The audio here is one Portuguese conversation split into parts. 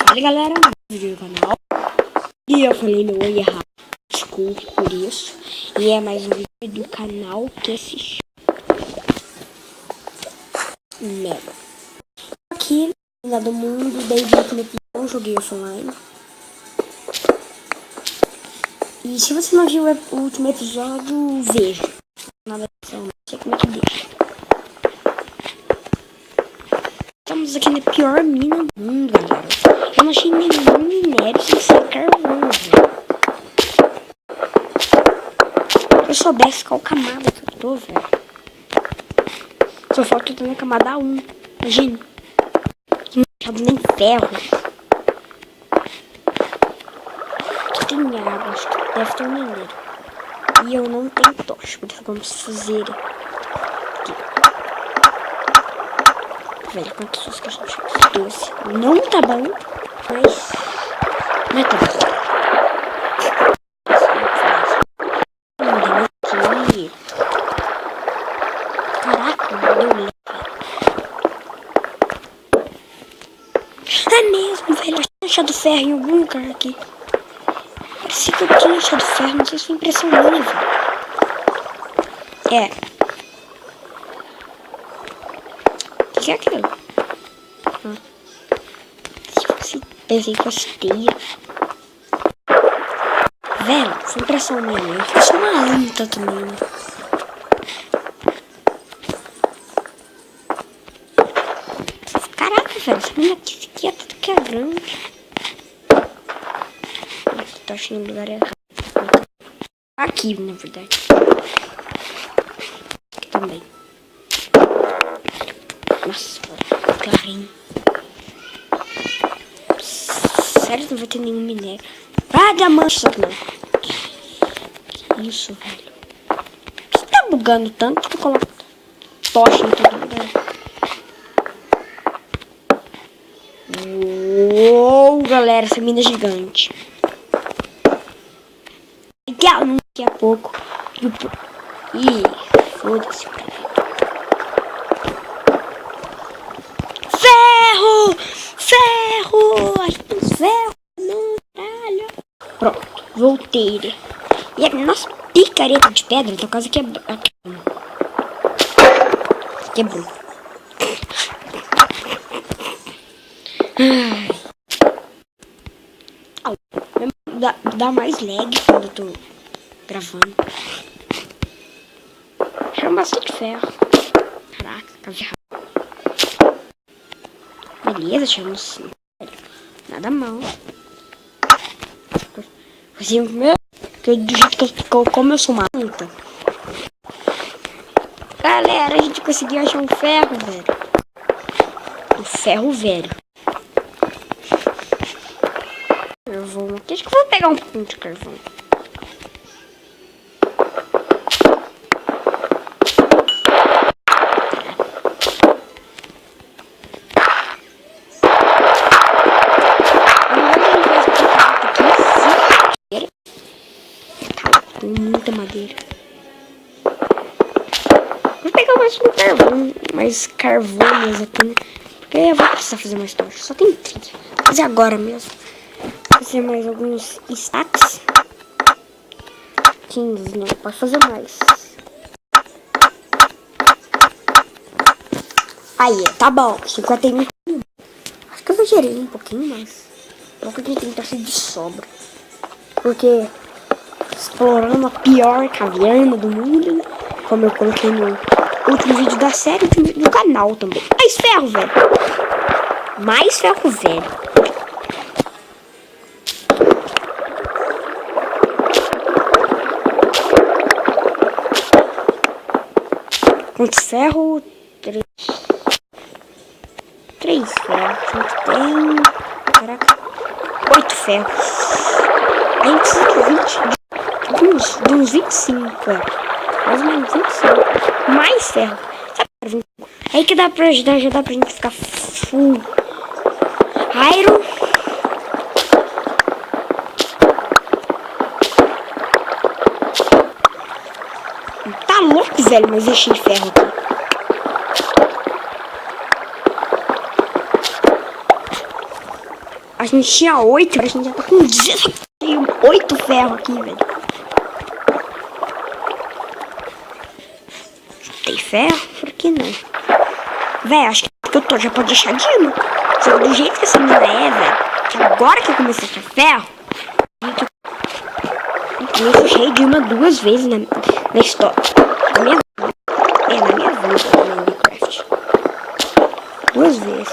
Fala galera, vídeo do canal. E eu falei meu oi errado, desculpe por isso. E é mais um vídeo do canal que se chama aqui na do mundo. Desde o último episódio eu joguei isso online. E se você não viu o último episódio, veja. Nada não sei como é que deixa. Estamos aqui na pior mina do mundo, galera. Eu não achei nenhum minério sem ser carvão, velho. Se eu soubesse qual camada que eu tô, velho. Só falta eu tô na camada 1. Imagina. Que não achado nem ferro. Aqui tem água, acho que deve ter um minério. E eu não tenho tocha, por isso vamos fazer aqui. Velho, quantas pessoas que a gente fez? 12. Não tá bom, mas não é tão bom. Aqui. Caraca, não deu leve. É mesmo, velho. Eu tinha achado ferro em algum lugar aqui. Parecia que eu tinha achado ferro, não sei se foi impressão minha, velho. É. O que é aquilo? Pensei que fosse teia. Velho, foi impressão minha, né? Eu sou uma anta também, né? Caraca, velho, essa menina aqui é tudo que é grande. Aqui, tô achando o lugar errado. Aqui, na verdade. Aqui também. Nossa, clarinho. Sério, não vai ter nenhum minério. Ah, diamante, só que não. Que isso, velho. Por que tá bugando tanto que eu coloco tocha em todo lugar? Uou, galera, essa mina é gigante. Daqui a pouco. Ih, foda-se. Ferro! Ferro! Aqui tem ferro! Não, caralho. Pronto, voltei. E a nossa picareta de pedra tá quase quebrou. Quebrou. Dá mais lag quando eu tô gravando. Chama bastante ferro. Caraca, cavei rápido. Beleza, tiramos nada mal. Assim, meu, do jeito que eu como eu sou uma anta. Galera, a gente conseguiu achar um ferro, velho. Um ferro velho. Carvão aqui. Acho que eu vou pegar um pouquinho de carvão. Tem muita madeira. Vou pegar mais um carvão. Mais carvões aqui, né? Porque eu vou precisar fazer mais tocha. Só tem 30. Vou fazer agora mesmo. Vou fazer mais alguns stacks. 15, não. Pode fazer mais. Aí, tá bom. 51. Acho que eu exagerei um pouquinho, mas um pouco de 30 de sobra. Porque explorando a pior caverna do mundo, né? Como eu coloquei no último vídeo da série, último vídeo do canal também. Mais ferro, velho. Mais ferro, velho. Quantos ferros? 3. 3 ferros. A gente tem... Caraca. 8 ferros. A gente precisa de 20. De uns 25, mais ou menos 25. Mais ferro. Sabe? Aí que dá pra ajudar, já dá pra gente ficar full iron. Tá louco, velho, mas deixei de ferro aqui. A gente tinha 8, a gente já tá com 8 ferro aqui, velho. Tem ferro? Por que não? Velho, acho que eu já pode deixar Dima. Só que do jeito que essa mina é, velho, que agora que eu comecei a ter ferro, eu fechei Dima 2 vezes na história. Na minha vida no Minecraft. 2 vezes.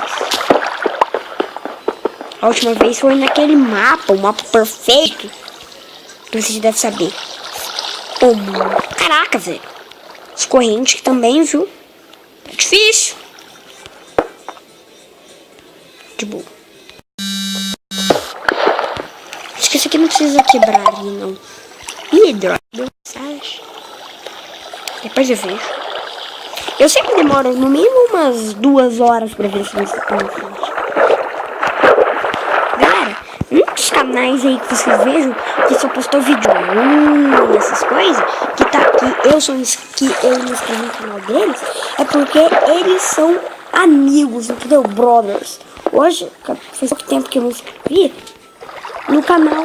A última vez foi naquele mapa, o mapa perfeito. Que você deve saber. Caraca, velho. As correntes também, viu? É difícil. De boa. Acho que esse aqui não precisa quebrar ali, não. Ih, droga. Mensagem. Depois eu vejo. Eu sempre demoro no mínimo umas 2 horas pra ver se você tem mensagem. Galera, muitos canais aí que vocês vejam que só postou vídeo essas coisas, que eu me inscrevi no canal deles, é porque eles são amigos, entendeu? Brothers. Hoje, faz pouco tempo que eu me inscrevi no canal,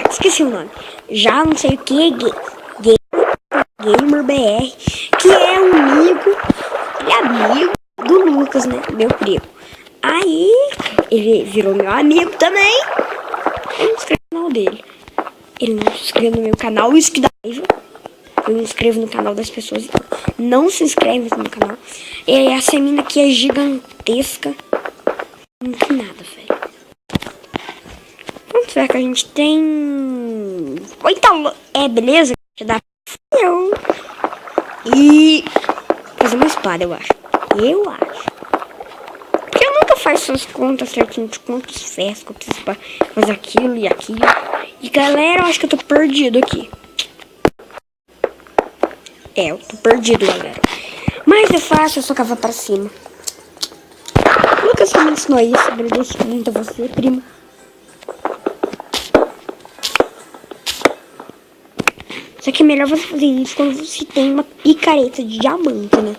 esqueci o nome, já não sei o que, Gamer BR, que é amigo do Lucas, né, meu primo. Aí, ele virou meu amigo também, eu me inscrevi no canal dele. Ele não se inscreveu no meu canal, isso que dá raiva. Eu me inscrevo no canal das pessoas, não se inscreve no meu canal. E essa mina aqui é gigantesca. Não tem nada, velho. Quanto será que a gente tem? Então, beleza? Já dá. E fazer uma espada, eu acho. Porque eu nunca faço as contas certinho de quantos ferros que eu preciso pra fazer aquilo e aquilo. E galera, eu acho que eu tô perdido aqui. Eu tô perdido, galera. Mas é fácil, eu só cavar pra cima. Lucas me ensinou isso. Agradeço muito a você, primo. Só que é melhor você fazer isso quando você tem uma picareta de diamante, né?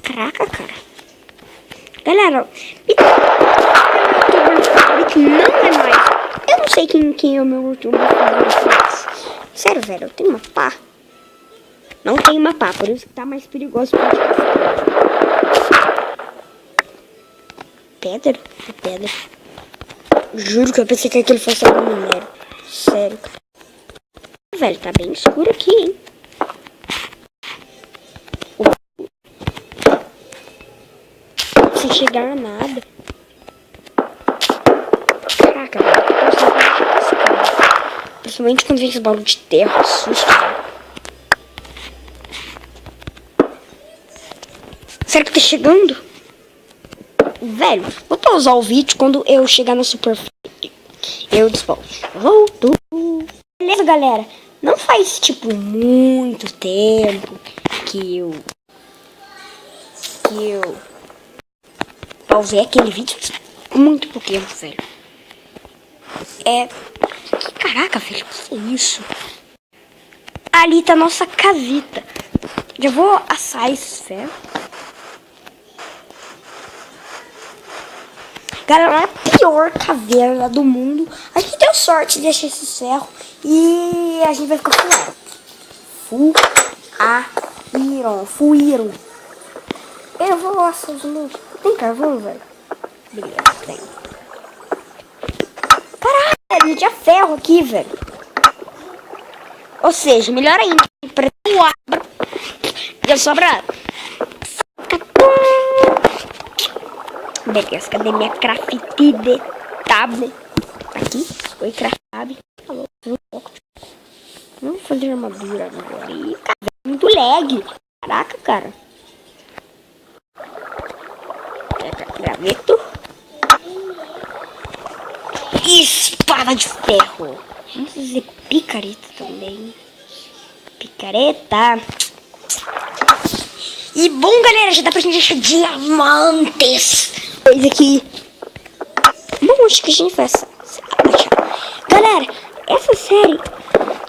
Caraca, cara. Galera, não é mais. Eu não sei quem é o meu youtuber favorito. Sério, velho, eu tenho uma pá. Não tem uma pá, por isso que tá mais perigoso pra gente. Pedra? É pedra. Juro que eu pensei que aquele fosse algum minério. Sério. Velho, tá bem escuro aqui, hein? Sem chegar a nada. Caraca, velho. Principalmente quando vem esse balão de terra, assusta, velho. Será que tá chegando? Velho, vou pausar o vídeo quando eu chegar na superfície. Eu despauso. Volto. Beleza, galera? Não faz, tipo, muito tempo que eu pausei aquele vídeo. Muito pouco tempo, velho. Caraca, velho, o que é isso? Ali tá a nossa casita. Já vou assar esses ferros. Galera, é a pior caverna do mundo. A gente deu sorte de achar esse ferro. E a gente vai ficar full iron. Eu vou assar os meus. Tem carvão, velho? Beleza, tem. Caraca, tinha ferro aqui, velho. Ou seja, melhor ainda. Pra o abro. Já sobra. Beleza, cadê minha craftable? Aqui, foi craftable. Falou, vamos fazer armadura agora. Ih, cara, muito lag. Caraca, cara. Graveto. Espada de ferro. Vamos fazer picareta também. Picareta. E bom, galera, já dá pra gente achar diamantes. Coisa aqui. Bom, acho que a gente vai achar. Galera, essa série...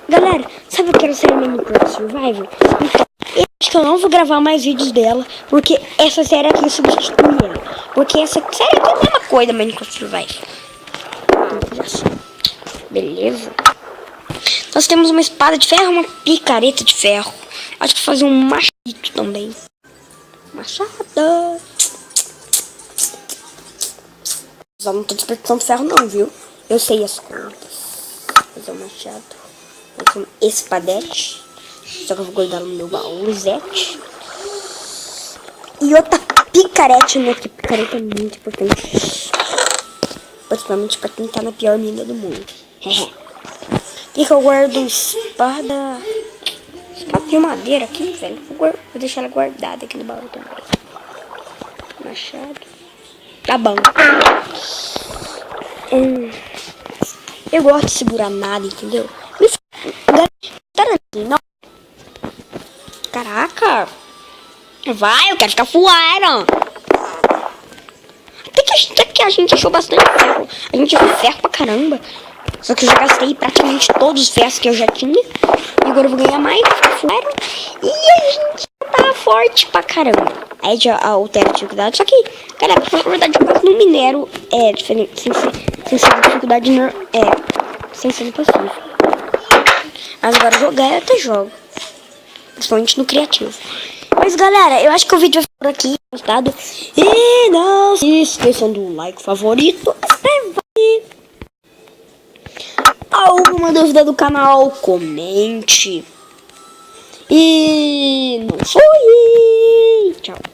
Galera, sabe aquela série Minecraft Survival? Então, eu acho que eu não vou gravar mais vídeos dela, porque essa série aqui substitui ela. Porque essa série aqui é a mesma coisa, Minecraft Survival. Então, assim. Beleza. Nós temos uma espada de ferro, uma picareta de ferro. Acho que vou fazer um machado também. Machado. Só não tô desperdiçando ferro não, viu? Eu sei as contas. Vou fazer um machado. Vou fazer um espadete. Só que eu vou guardar no meu baú, Zete. E outra picarete, né? Porque picareta é muito importante. Principalmente pra quem tá na pior mina do mundo. E que eu guardo espada. Espada de madeira aqui, velho. Vou deixar ela guardada aqui no baú também. Machado. Tá bom. Eu gosto de segurar nada, entendeu? Não. Caraca. Vai, eu quero ficar full iron. Até que a gente achou bastante ferro. A gente achou ferro pra caramba. Só que eu já gastei praticamente todos os ferros que eu já tinha. E agora eu vou ganhar mais. E a gente tá forte pra caramba. Aí já altera a dificuldade. Só que, cara, na verdade, eu gosto no minério é diferente. Sem ser dificuldade sem ser impossível. Mas agora jogar eu até jogo. Principalmente no criativo. Mas galera, eu acho que o vídeo vai ficar por aqui, gostado. E não se esqueçam do like favorito. Alguma dúvida do canal, comente. E não foi. Tchau.